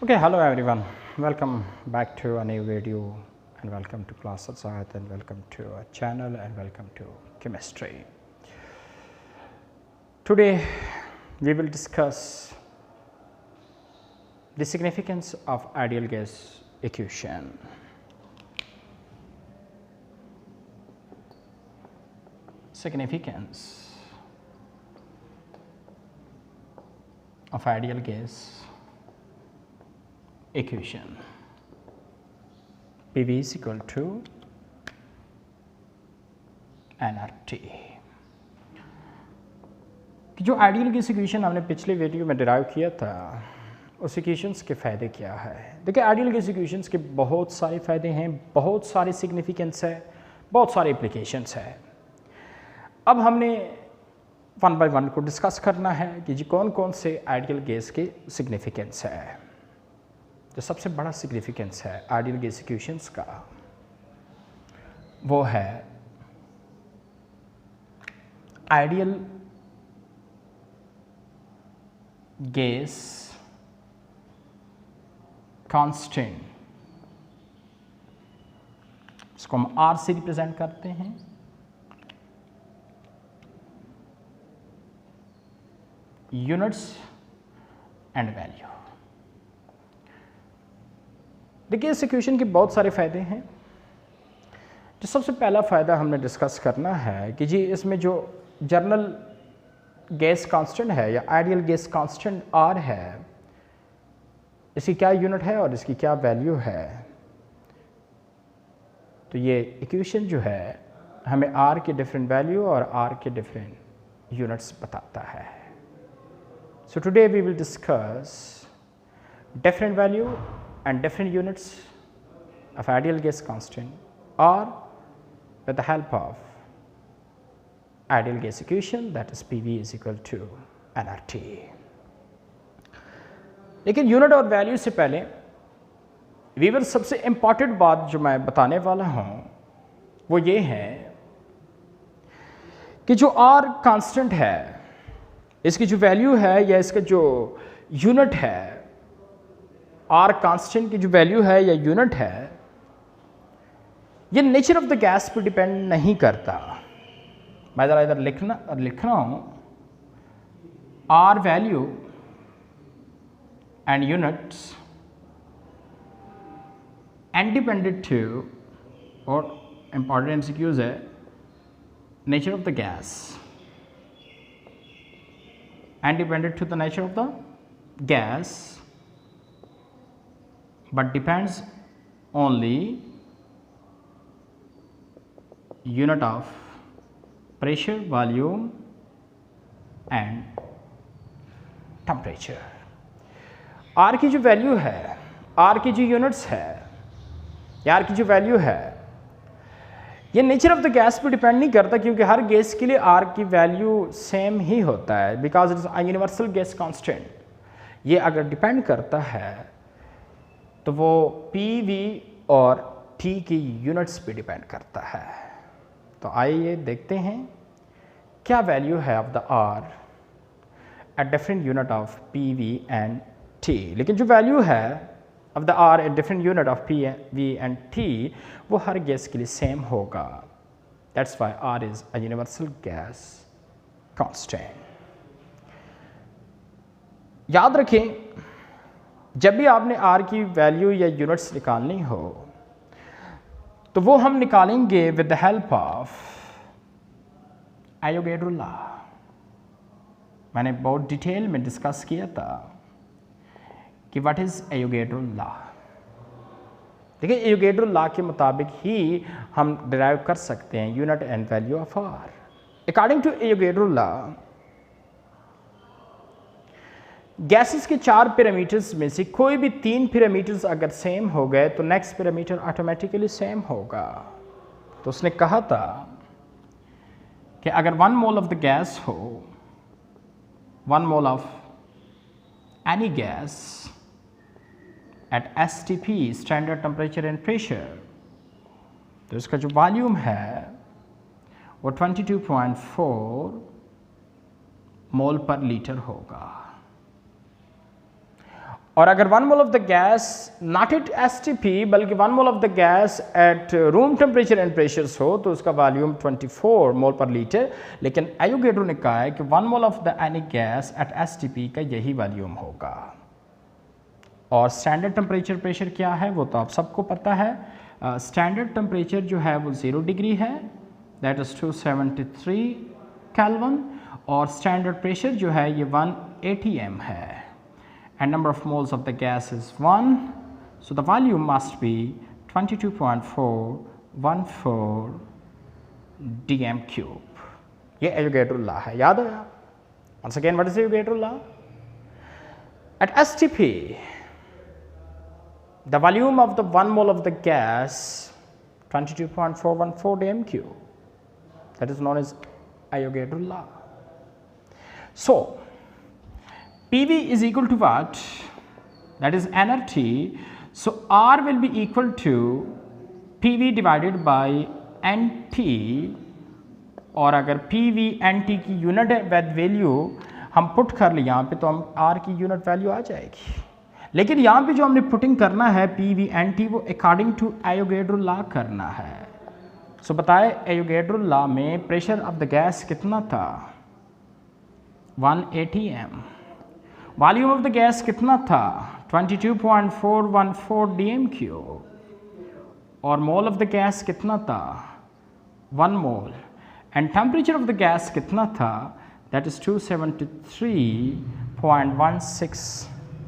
Okay, hello everyone. Welcome back to a new video and welcome to class of Science and welcome to our channel and welcome to chemistry. Today we will discuss the significance of ideal gas equation. Significance of ideal gas equation. PV is equal to nRT. कि जो ideal gas equation हमने पिछले video में derive किया था उस equations के फ़ायदे क्या है। देखिए आइडियल गैस इक्वेशंस के बहुत सारे फ़ायदे हैं, बहुत सारे सिग्निफिकेंस है, बहुत सारे एप्लीकेशंस है। अब हमने वन बाय वन को डिस्कस करना है कि जी कौन कौन से आइडियल गैस के सिग्निफिकेंस है। जो सबसे बड़ा सिग्निफिकेंस है आइडियल गैस इक्वेशंस का वो है आइडियल गैस कांस्टेंट, इसको हम R से रिप्रेजेंट करते हैं। Units and value. देखिए इस इक्वेशन के बहुत सारे फ़ायदे हैं। जो सबसे पहला फ़ायदा हमने डिस्कस करना है कि जी इसमें जो जर्नल गैस कांस्टेंट है या आइडियल गैस कांस्टेंट R है, इसकी क्या यूनिट है और इसकी क्या वैल्यू है। तो ये इक्वेशन जो है हमें R के डिफरेंट वैल्यू और R के डिफरेंट यूनिट्स बताता है। So today we will discuss different value and different units of ideal gas constant or with the help of ideal gas equation, that is PV is equal to nRT. लेकिन unit और value से पहले Weaver सबसे important बात जो मैं बताने वाला हूं वो ये है कि जो R कांस्टेंट है, इसकी जो वैल्यू है या इसका जो यूनिट है, R कांस्टेंट की जो वैल्यू है या यूनिट है, ये नेचर ऑफ द गैस पर डिपेंड नहीं करता। मैं ज़रा इधर लिख रहा हूँ R value and units independent to, और इंपॉर्टेंट एमसीक्यूज है, nature of the gas independent to the nature of the gas but depends only unit of pressure, volume and temperature. R की जो वैल्यू है, R की जो units है या R की जो वैल्यू है, ये नेचर ऑफ द गैस पे डिपेंड नहीं करता क्योंकि हर गैस के लिए R की वैल्यू सेम ही होता है because it is a universal gas constant. ये अगर डिपेंड करता है तो वो PV और T की यूनिट्स पे डिपेंड करता है। तो आइए देखते हैं क्या वैल्यू है of the R at different unit of PV and T। लेकिन जो वैल्यू है of the R at different unit of PV and T वो हर गैस के लिए सेम होगा। That's why R is a universal gas constant. याद रखें जब भी आपने R की वैल्यू या यूनिट्स निकालनी हो तो वो हम निकालेंगे with the help of Avogadro law. मैंने बहुत डिटेल में डिस्कस किया था कि व्हाट इज एवोगैड्रो लॉ। देखिए एवोगैड्रो लॉ के मुताबिक ही हम डिराइव कर सकते हैं unit and value of R। According to Avogadro law gases के 4 पैरामीटर्स में से कोई भी 3 पैरामीटर्स अगर सेम हो गए तो नेक्स्ट पैरामीटर ऑटोमेटिकली सेम होगा। तो उसने कहा था कि अगर 1 मोल ऑफ द गैस हो, 1 mole of any gas at STP standard temperature and pressure, तो इसका जो वॉल्यूम है वो 22.4 मोल पर लीटर होगा। और अगर 1 mole of the gas not at STP बल्कि 1 mole of the gas at room temperature and pressures हो तो उसका वॉल्यूम 24 मोल पर लीटर। लेकिन एवोगैड्रो ने कहा है कि 1 mole of the any gas at STP का यही वॉल्यूम होगा। और स्टैंडर्ड टेम्परेचर प्रेशर क्या है वो तो आप सबको पता है। स्टैंडर्ड टेम्परेचर जो है वो 0 डिग्री है, दैट इज़ 273 केल्विन, और स्टैंडर्ड प्रेशर जो है ये 1 ATM है, and number of moles of the gas is 1, so the volume must be 22.414 dm cube। ये एवोगैड्रो लॉ है, याद है? once again what is Avogadro law? at STP the volume of the 1 mole of the gas 22.414 dm cube, that is known as Avogadro law. So PV is equal to what? That is nRT. So R will be equal to PV divided by NT, और अगर PV NT की unit value हम put कर ले यहाँ पे तो हम R की यूनिट वैल्यू आ जाएगी। लेकिन यहाँ पे जो हमने पुटिंग करना है PV NT वो अकॉर्डिंग टू एवोगैड्रो लॉ करना है। सो बताए एवोगैड्रो लॉ में प्रेशर ऑफ द गैस कितना था? 1 ATM। Volume of the gas कितना था? 22.414 dm क्यूब। और मोल ऑफ द गैस कितना था? 1 mole. And temperature of the gas कितना था? That is 273.16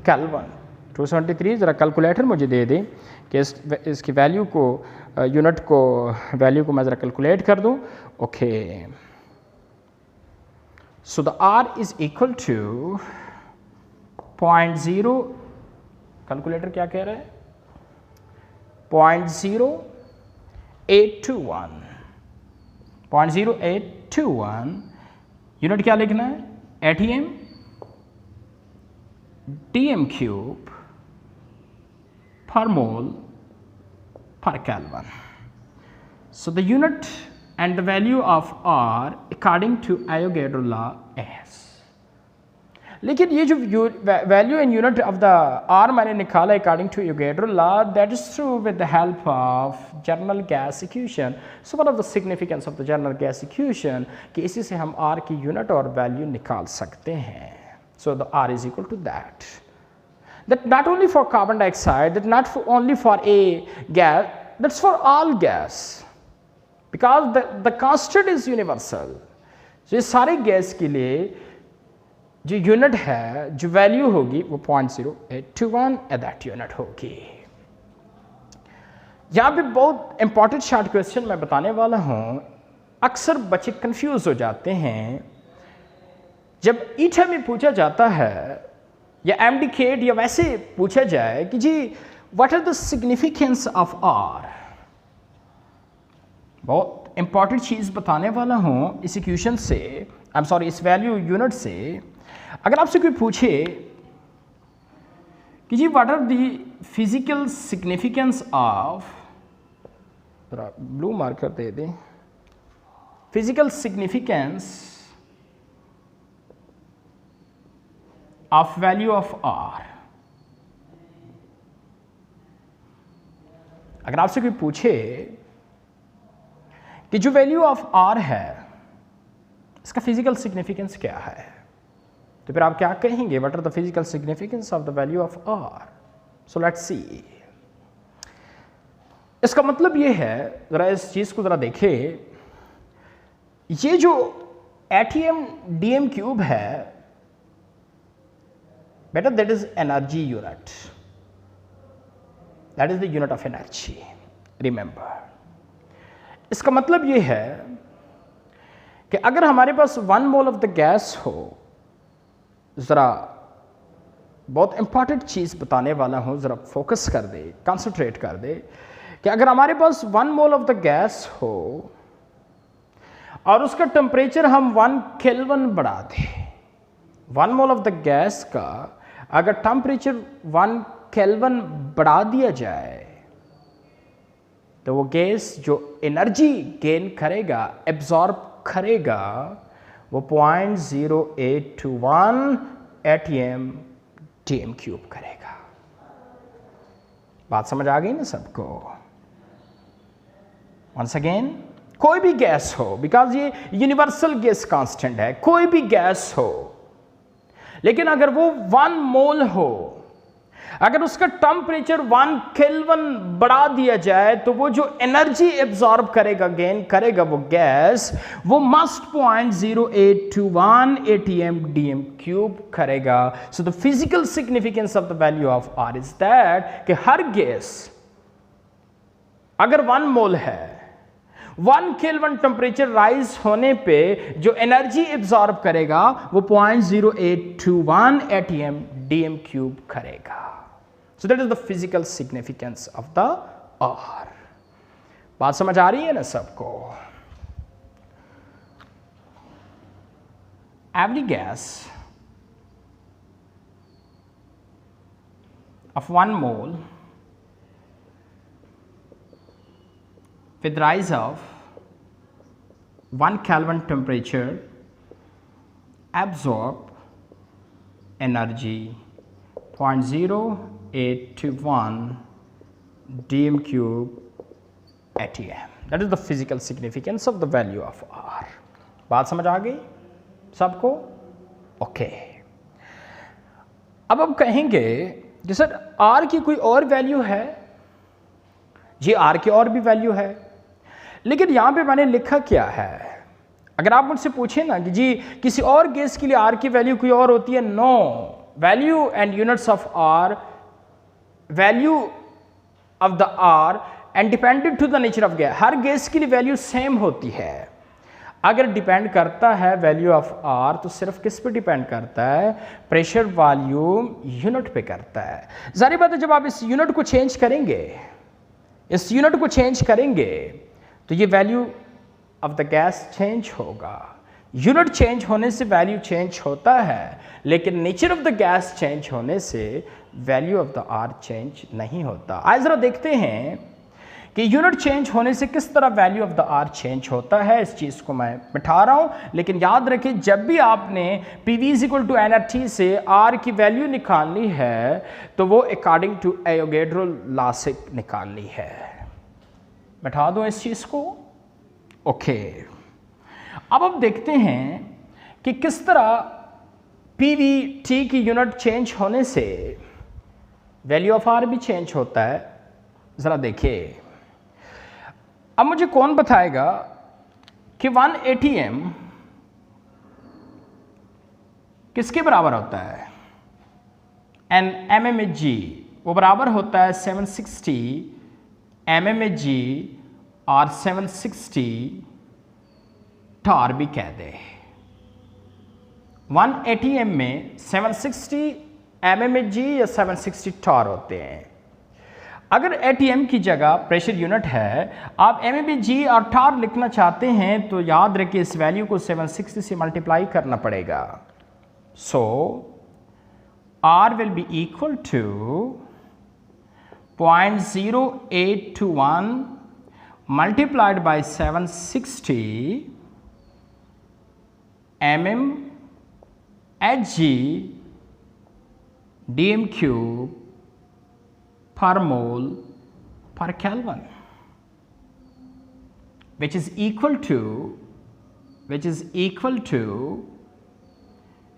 kelvin. 273 ज़रा कैलकुलेटर मुझे दे दें कि इसकी वैल्यू को यूनिट को वैल्यू को मैं ज़रा कैलकुलेट कर दूं। Okay, so the R is equal to 0.0, calculator क्या कह रहा है? 0.0821, 0.0821 यूनिट क्या लिखना है? ATM dm cube per mole per Kelvin. So the unit and the value of R according to Avogadro law is, लेकिन ये जो value and unit of the R मैंने निकाला according to Avogadro law, that is true with the help of general gas equation. So one of the significance of the general gas equation कि इसी से हम R की unit और value निकाल सकते हैं। So the R is equal to that. That not only for carbon dioxide, that not only for a gas, that's for all gas, because the constant is universal. So ये सारे gas के लिए जो unit है, जो value होगी वो 0.0821 at that unit होगी। यहाँ पे बहुत इंपॉर्टेंट शॉर्ट क्वेश्चन मैं बताने वाला हूँ। अक्सर बच्चे कंफ्यूज हो जाते हैं जब ईटा में पूछा जाता है या MDCAT या वैसे पूछा जाए कि जी what are the significance of R। बहुत इंपॉर्टेंट चीज़ बताने वाला हूँ इस इक्वेशन से, आई एम सॉरी इस वैल्यू यूनिट से। अगर आपसे कोई पूछे कि जी what are the physical significance of, blue marker दे दें, physical significance of value of R। अगर आपसे कोई पूछे कि जो वैल्यू ऑफ R है इसका फिजिकल सिग्निफिकेंस क्या है, तो फिर आप क्या कहेंगे? What are the physical significance of the value of R? So let's see. इसका मतलब ये है, जरा इस चीज को जरा देखें, ये जो ATM dm क्यूब है बेटा, that is energy unit, that is the unit of energy, remember. इसका मतलब ये है कि अगर हमारे पास 1 मोल ऑफ द गैस हो, ज़रा बहुत इंपॉर्टेंट चीज़ बताने वाला हूँ, ज़रा फोकस कर दे, कंसंट्रेट कर दे कि अगर हमारे पास 1 मोल ऑफ द गैस हो और उसका टेम्परेचर हम 1 केल्विन बढ़ा दें, 1 मोल ऑफ द गैस का अगर टेम्परेचर 1 केल्विन बढ़ा दिया जाए तो वो गैस जो एनर्जी गेन करेगा, एब्जॉर्ब करेगा, वो 0.0821 ATM dm क्यूब करेगा। बात समझ आ गई ना सबको? वंस अगेन, कोई भी गैस हो, बिकॉज ये यूनिवर्सल गैस कांस्टेंट है, कोई भी गैस हो, लेकिन अगर वो 1 मोल हो, अगर उसका टेम्परेचर 1 केल्विन बढ़ा दिया जाए तो वो जो एनर्जी एब्जॉर्ब करेगा, गेन करेगा वो गैस, वो मस्ट 0.0821 atm dm क्यूब करेगा. So the physical significance of the value of R is that कि हर गैस अगर 1 मोल है, 1 केल्विन टेम्परेचर राइज होने पे जो एनर्जी एब्जॉर्ब करेगा वो 0.0821 atm dm क्यूब करेगा. So that is the physical significance of the R. बात समझ आ रही है ना सबको? Every gas of 1 mole with rise of 1 Kelvin temperature absorb energy 0.0821 dm cube atm. That is the physical significance of the value of R. बात समझ आ गई सबको? ओके. अब हम कहेंगे कि सर R की कोई और वैल्यू है? जी R की और भी वैल्यू है, लेकिन यहां पे मैंने लिखा क्या है? अगर आप मुझसे पूछें ना कि जी किसी और गैस के लिए R की वैल्यू कोई और होती है, no. Value and units of R, value of the R and dependent to the nature of gas. Her gas के लिए वैल्यू सेम होती है. अगर डिपेंड करता है वैल्यू ऑफ R तो सिर्फ किस पे डिपेंड करता है? प्रेशर वॉल्यूम यूनिट पे करता है. जाहिर बात है जब आप इस यूनिट को चेंज करेंगे, इस यूनिट को चेंज करेंगे तो ये value of the gas change होगा. यूनिट चेंज होने से वैल्यू चेंज होता है, लेकिन nature of the gas change होने से value of the R change नहीं होता. आज जरा देखते हैं कि यूनिट चेंज होने से किस तरह value of the R change होता है. इस चीज़ को मैं बिठा रहा हूं, लेकिन याद रखें जब भी आपने PV = nRT से आर की वैल्यू निकालनी है तो वो अकॉर्डिंग टू एवोगैड्रो लॉ से निकालनी है. बिठा दो इस चीज़ को. ओके. अब हम देखते हैं कि किस तरह PVT की यूनिट चेंज होने से वैल्यू ऑफ आर भी चेंज होता है. ज़रा देखिए. अब मुझे कौन बताएगा कि 1 atm किसके बराबर होता है? एन mmHg वो बराबर होता है 760 mmHg और 760 टॉर भी कह दे. 1 atm में 760 mmHg या 760 टॉर होते हैं. अगर atm की जगह प्रेशर यूनिट है, आप mmHg और टॉर लिखना चाहते हैं तो याद रखिए इस वैल्यू को 760 से मल्टीप्लाई करना पड़ेगा. So R will be equal to 0.0821 multiplied by 760 mmHg dm cube per mole per Kelvin, which is equal to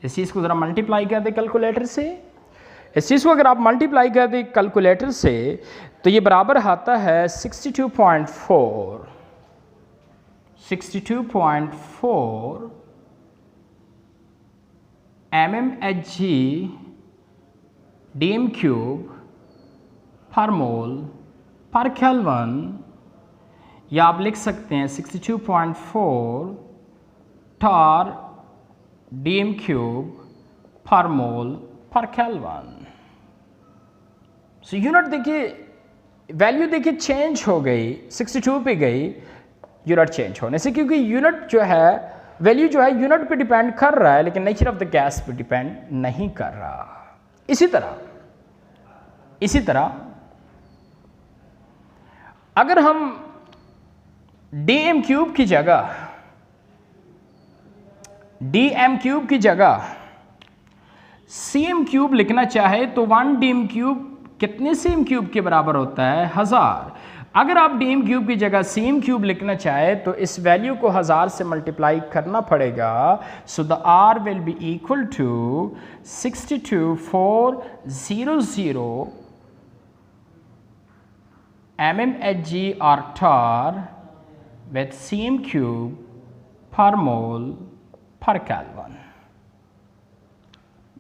इस चीज़ को ज़रा मल्टीप्लाई कर दे कैलकुलेटर से. इस चीज़ को अगर आप मल्टीप्लाई कर दे कैलकुलेटर से तो ये बराबर आता है 62.4 mmHg dm cube per mole per Kelvin, या आप लिख सकते हैं 62.4 torr dm cube per mole per Kelvin. So unit देखिए, वैल्यू देखिए चेंज हो गई, 62 पे गई यूनिट चेंज होने से, क्योंकि यूनिट जो है वैल्यू जो है यूनिट पे डिपेंड कर रहा है, लेकिन नेचर ऑफ द गैस पे डिपेंड नहीं कर रहा. इसी तरह अगर हम dm क्यूब की जगह cm क्यूब लिखना चाहे तो 1 dm क्यूब कितने सेम क्यूब के बराबर होता है? 1000। अगर आप डीएम क्यूब की जगह सेम क्यूब लिखना चाहे तो इस वैल्यू को 1000 से मल्टीप्लाई करना पड़ेगा। So the R will be equal to 62400 mmHg or torr with cm cube per mole per Kelvin।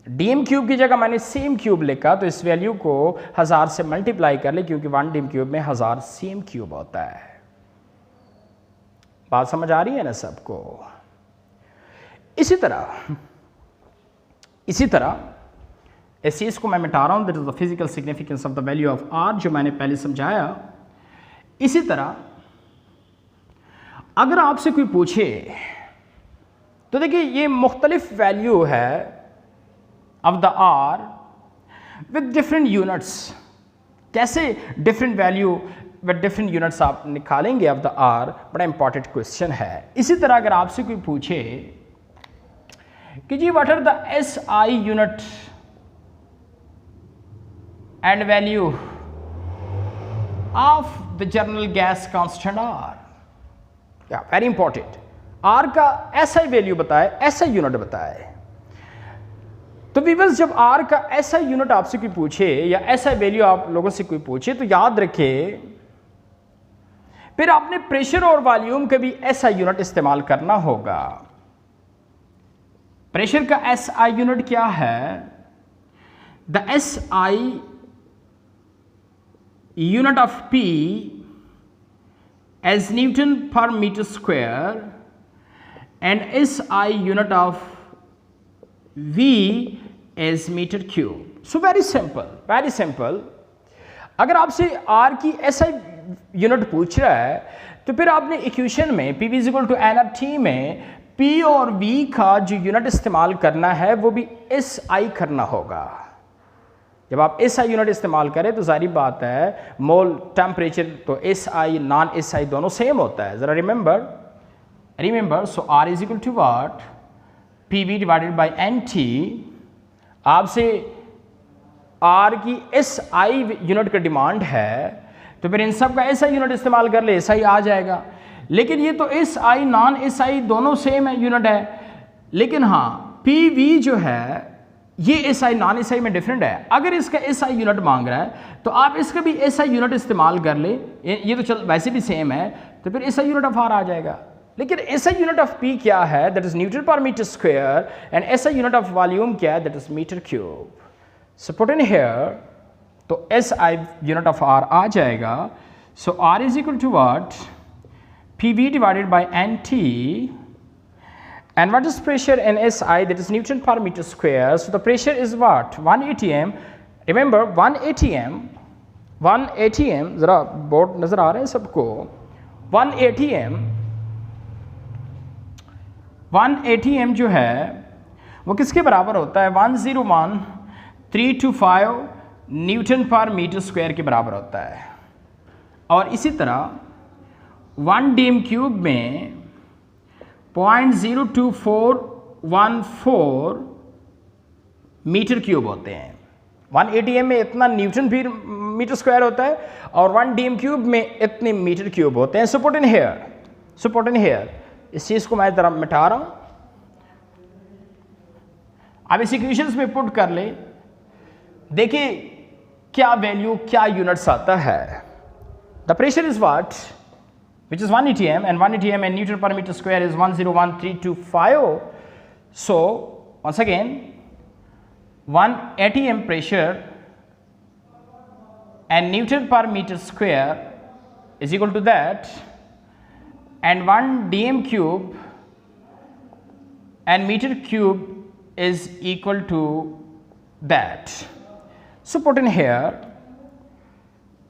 DM cube की जगह मैंने सेम क्यूब लिखा तो इस वैल्यू को 1000 से मल्टीप्लाई कर ले, क्योंकि 1 डीएम क्यूब में 1000 सेम क्यूब होता है। बात समझ आ रही है ना सबको? इसी तरह इस चीज को मैं मिटा रहा हूं, that is the physical significance of the value of R, जो मैंने पहले समझाया। इसी तरह अगर आपसे कोई पूछे तो देखिए ये मुख्तलिफ वैल्यू है of the R with different units। कैसे different value with different units आप निकालेंगे of the R, बड़ा इंपॉर्टेंट क्वेश्चन है। इसी तरह अगर आपसे कोई पूछे कि जी what are the SI unit and value of the general gas constant R, yeah, very important। R का SI वैल्यू बताए, SI यूनिट बताए। तो व्यूअर्स जब आर का ऐसा यूनिट आपसे कोई पूछे या ऐसा वैल्यू आप लोगों से कोई पूछे तो याद रखें, फिर आपने प्रेशर और वॉल्यूम का भी ऐसा यूनिट इस्तेमाल करना होगा। प्रेशर का एसआई यूनिट क्या है? The SI unit of P as newton per metre square and SI unit of V is meter cube। So very simple। अगर आपसे R की SI यूनिट पूछ रहा है तो फिर आपने इक्वेशन में P = nRT में P और V का जो यूनिट इस्तेमाल करना है वो भी SI करना होगा। जब आप SI यूनिट इस्तेमाल करें तो जाहिर बात है मोल टेम्परेचर तो SI नॉन SI दोनों सेम होता है। जरा remember so R = what? PV divided by NT। आपसे R की SI यूनिट का डिमांड है तो फिर इन सब का SI यूनिट इस्तेमाल कर ले, SI आ जाएगा। लेकिन ये तो SI नॉन SI दोनों सेम है यूनिट है, लेकिन हाँ PV जो है ये SI नॉन SI में डिफरेंट है। अगर इसका SI यूनिट मांग रहा है तो आप इसका भी SI यूनिट इस्तेमाल कर ले, ये तो चल वैसे भी सेम है, तो फिर SI यूनिट ऑफ R आ जाएगा। लेकिन SI यूनिट ऑफ P क्या है? That is newton per metre square and SI unit of volume क्या है? That is metre cube. So put in here तो SI यूनिट ऑफ R आ जाएगा। So R = what? PV divided by NT and what is pressure in SI? That is Newton per meter square। So the pressure is what? 1 atm। Remember 1 atm जरा board नजर आ रहे हैं सबको? 1 atm जो है वो किसके बराबर होता है? 101,325 न्यूटन पर मीटर स्क्वायर के बराबर होता है। और इसी तरह 1 डीएम क्यूब में 0.02414 मीटर क्यूब होते हैं। 1 atm में इतना न्यूटन भी मीटर स्क्वायर होता है और 1 डीएम क्यूब में इतने मीटर क्यूब होते हैं। सो पुट इन हियर इस चीज को मैं जरा मिटा रहा हूं। अब इस इक्वेशंस में पुट कर ले, देखिए क्या वैल्यू क्या यूनिट्स आता है। The pressure is what? which is 1 atm and 1 atm and Newton per meter square is 101,325. So once again 1 atm pressure and Newton per meter square is equal to that, and 1 dm cube and meter cube is equal to that. So put in here,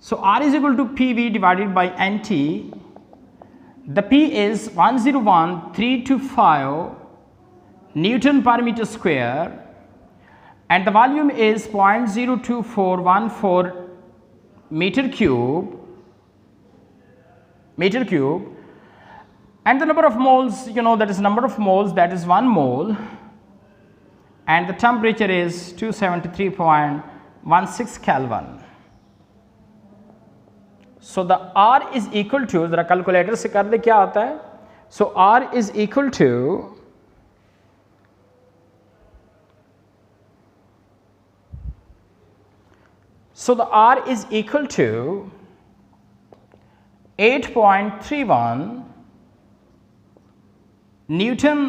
so R is equal to PV divided by NT. The P is 101,325 Newton per meter square and the volume is 0.02414 meter cube, and the number of moles, you know, that is number of moles, that is 1 mole, and the temperature is 273.16 Kelvin. So the R is equal to, जरा calculator से कर दे क्या आता है. So R is equal to, so the R is equal to 8.31 Newton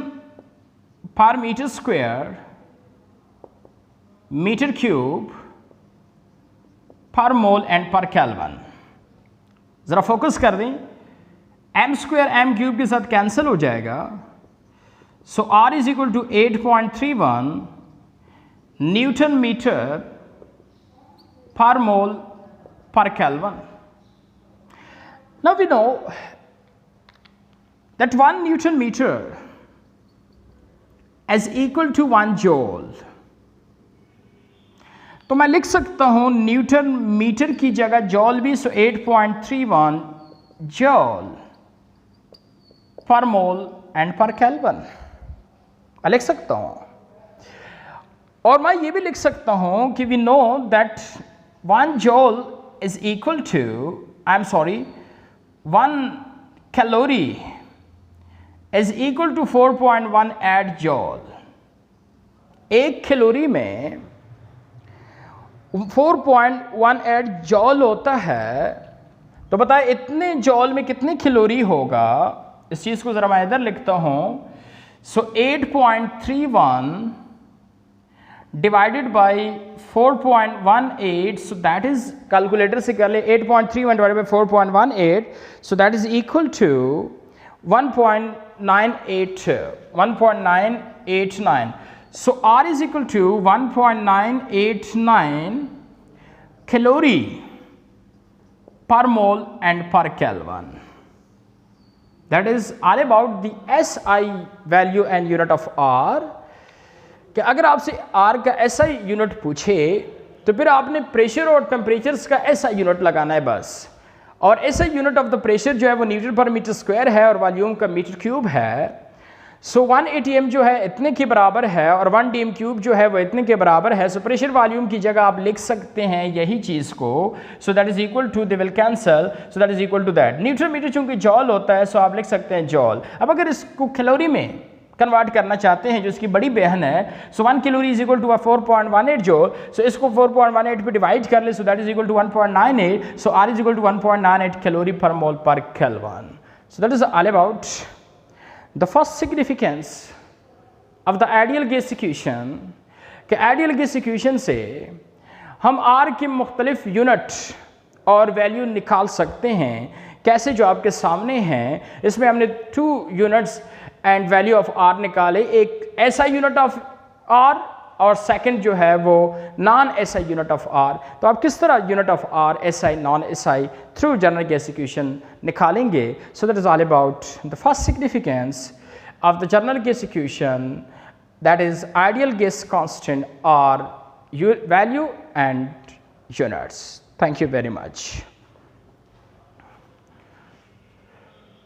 per meter square meter cube per mole and per Kelvin. ज़रा focus कर दें, m स्क्वायर m क्यूब के साथ कैंसिल हो जाएगा. So R is equal to 8.31 newton metre per mole per Kelvin. Now we know that 1 Newton meter is equal to 1 joule. तो मैं लिख सकता हूं न्यूटन मीटर की जगह जॉल भी. सो 8.31 जॉल पर मोल एंड पर केल्विन मैं लिख सकता हूं. और मैं ये भी लिख सकता हूं कि we know that 1 joule is equal to, I'm sorry, 1 calorie is equal to 4.18 joule. 1 calorie में 4.18 जॉल होता है. तो बताए इतने जॉल में कितनी कैलोरी होगा. इस चीज़ को ज़रा मैं इधर लिखता हूँ. So 8.31 divided by 4.18, so that is, calculator से कर ले, 8.31 divided by 4.18, so that is equal to 1.989. So R is equal to 1.989 calorie per mole and per Kelvin. That is all about the SI value and unit of R. कि अगर आपसे R का SI unit पूछे तो फिर आपने pressure और temperatures का SI यूनिट लगाना है बस. और SI unit of the pressure जो है वो न्यूटन पर मीटर स्क्वायर है और वॉल्यूम का मीटर क्यूब है. सो 1 ATM जो है इतने के बराबर है और 1 DM क्यूब जो है वो इतने के बराबर है. सो प्रेशर वॉल्यूम की जगह आप लिख सकते हैं यही चीज़ को. So that is equal to, they will cancel, so that is equal to that. Newton metre चूंकि जॉल होता है सो आप लिख सकते हैं जॉल. अब अगर इसको कैलोरी में कन्वर्ट करना चाहते हैं जो इसकी बड़ी बहन है, so 1 calorie is equal to 4.18 joule. So इसको 4.18 पे डिवाइड कर ले, so that is equal to 1.98. So R is equal to 1.98 calorie per mole per kelvin. So that is all about the first significance of the ideal gas equation. कि ideal gas equation से हम R के मुख्तलिफ unit और value निकाल सकते हैं. कैसे, जो आपके सामने हैं. इसमें हमने 2 units and value of R निकाले. एक SI यूनिट ऑफ R और सेकंड जो है वो non SI unit of R. तो आप किस तरह unit of R, SI, non SI through general gas equation निकालेंगे. So that is all about the first significance of the general gas equation, that is ideal gas constant R value and units. Thank you very much.